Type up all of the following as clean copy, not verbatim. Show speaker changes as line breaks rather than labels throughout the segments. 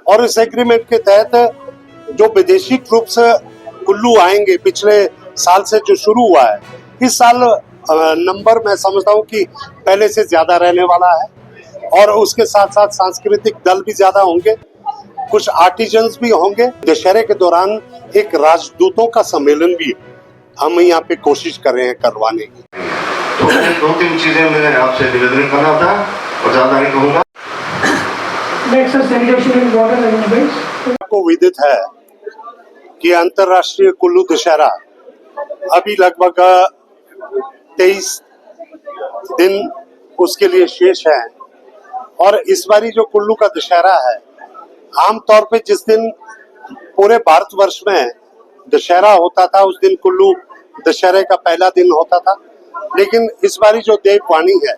और इस एग्रीमेंट के तहत जो विदेशी ट्रूप्स कुल्लू आएंगे, पिछले साल से जो शुरू हुआ है, इस साल नंबर मैं समझता हूँ कि पहले से ज्यादा रहने वाला है। और उसके साथ साथ सांस्कृतिक दल भी ज्यादा होंगे, कुछ आर्टिजन्स भी होंगे। दशहरे के दौरान एक राजदूतों का सम्मेलन भी हम यहाँ पे कोशिश कर रहे हैं करवाने की।
तो 2-3 चीजें मैं आपसे निवेदन करना था और ज्यादा नहीं कहूँगा।
आपको विदित है कि अंतर्राष्ट्रीय कुल्लू दशहरा अभी लगभग 23 दिन उसके लिए शेष है। और इस बारी जो कुल्लू का दशहरा है, आमतौर पे जिस दिन पूरे भारतवर्ष में दशहरा होता था, उस दिन कुल्लू दशहरे का पहला दिन होता था। लेकिन इस बारी जो देववाणी है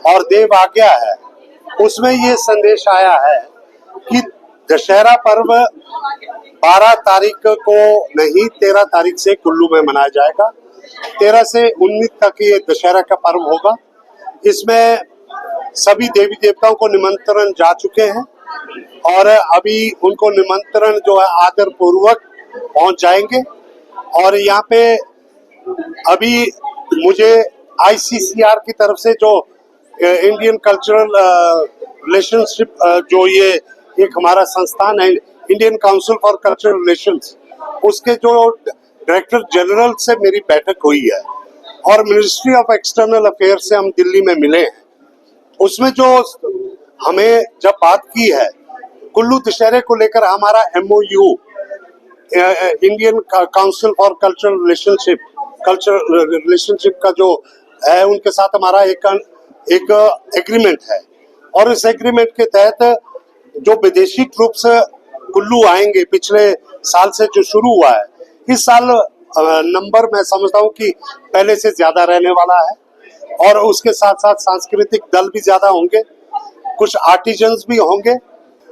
और देव आज्ञा है, उसमें ये संदेश आया है कि दशहरा पर्व 12 तारीख को नहीं, 13 तारीख से कुल्लू में मनाया जाएगा। 13 से 19 तक ये दशहरा का पर्व होगा। इसमें सभी देवी देवताओं को निमंत्रण जा चुके हैं और अभी उनको निमंत्रण जो है आदर पूर्वक पहुंच जाएंगे। और यहाँ पे अभी मुझे ICCR की तरफ से जो इंडियन कल्चरल रिलेशनशिप जो ये एक हमारा संस्थान है, Indian council for cultural relations, उसके जो डायरेक्टर जनरल से मेरी बैठक हुई है और मिनिस्ट्री ऑफ एक्सटर्नल अफेयर्स से हम दिल्ली में मिले हैं। उसमें जो हमें जब बात की है कुल्लू दशहरे को लेकर, हमारा MOU Indian council for cultural relationship का जो है, उनके साथ हमारा एक एग्रीमेंट है। और इस एग्रीमेंट के तहत जो विदेशी ट्रूप्स कुल्लू आएंगे, पिछले साल से जो शुरू हुआ है, इस साल नंबर मैं समझता हूँ कि पहले से ज्यादा रहने वाला है। और उसके साथ साथ सांस्कृतिक दल भी ज्यादा होंगे, कुछ आर्टिजन्स भी होंगे।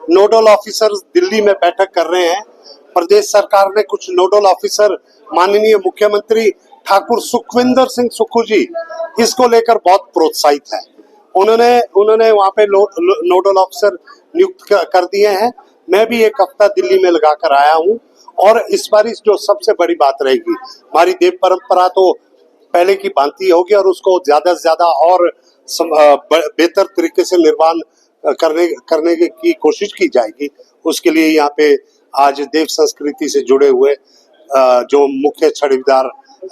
नोडल ऑफिसर्स दिल्ली में बैठक कर रहे हैं। प्रदेश सरकार ने कुछ नोडल ऑफिसर, माननीय मुख्यमंत्री ठाकुर सुखविंदर सिंह सुक्खू जी इसको लेकर बहुत प्रोत्साहित है। उन्होंने वहाँ पे नोडल ऑफिसर नियुक्त कर दिए हैं। मैं भी एक हफ्ता दिल्ली में लगा कर आया हूँ। और इस बार जो सबसे बड़ी बात रहेगी, हमारी देव परंपरा तो पहले की भांति होगी और उसको ज्यादा से ज्यादा और बेहतर तरीके से निर्माण करने की कोशिश की जाएगी। उसके लिए यहाँ पे आज देव संस्कृति से जुड़े हुए जो मुख्य छड़ीदार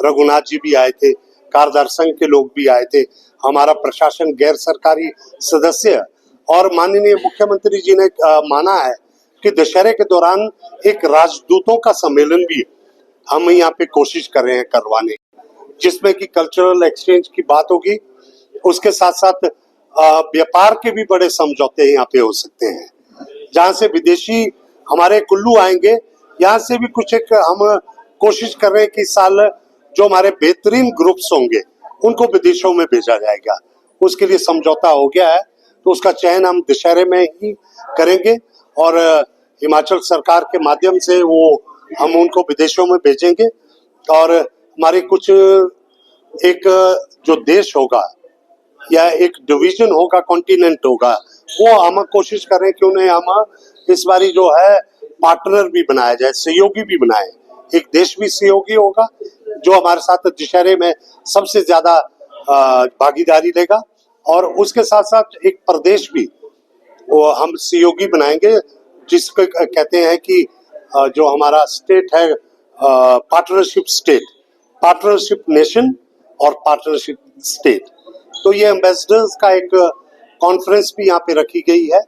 रघुनाथ जी भी आए थे, कारदार संघ के लोग भी आए थे, हमारा प्रशासन, गैर सरकारी सदस्य, और माननीय मुख्यमंत्री जी ने माना है कि दशहरे के दौरान एक राजदूतों का सम्मेलन भी हम यहाँ पे कोशिश कर रहे हैं करवाने, जिसमें कि कल्चरल एक्सचेंज की बात होगी। उसके साथ साथ व्यापार के भी बड़े समझौते यहाँ पे हो सकते हैं, जहाँ से विदेशी हमारे कुल्लू आएंगे। यहाँ से भी कुछ एक हम कोशिश कर रहे हैं कि इस साल जो हमारे बेहतरीन ग्रुप्स होंगे उनको विदेशों में भेजा जाएगा। उसके लिए समझौता हो गया है, तो उसका चयन हम दशहरे में ही करेंगे और हिमाचल सरकार के माध्यम से वो हम उनको विदेशों में भेजेंगे। और हमारे कुछ एक जो देश होगा या एक डिवीजन होगा, कॉन्टिनेंट होगा, वो हम कोशिश कर रहे हैं कि उन्हें हम इस बारी जो है पार्टनर भी बनाया जाए, सहयोगी भी बनाए। एक देश भी सहयोगी होगा जो हमारे साथ दशहरे में सबसे ज्यादा भागीदारी लेगा, और उसके साथ साथ एक प्रदेश भी वो हम सहयोगी बनाएंगे, जिसको कहते हैं कि जो हमारा स्टेट है पार्टनरशिप स्टेट, पार्टनरशिप नेशन और पार्टनरशिप स्टेट। तो ये एम्बेसडर्स का एक कॉन्फ्रेंस भी यहाँ पे रखी गई है।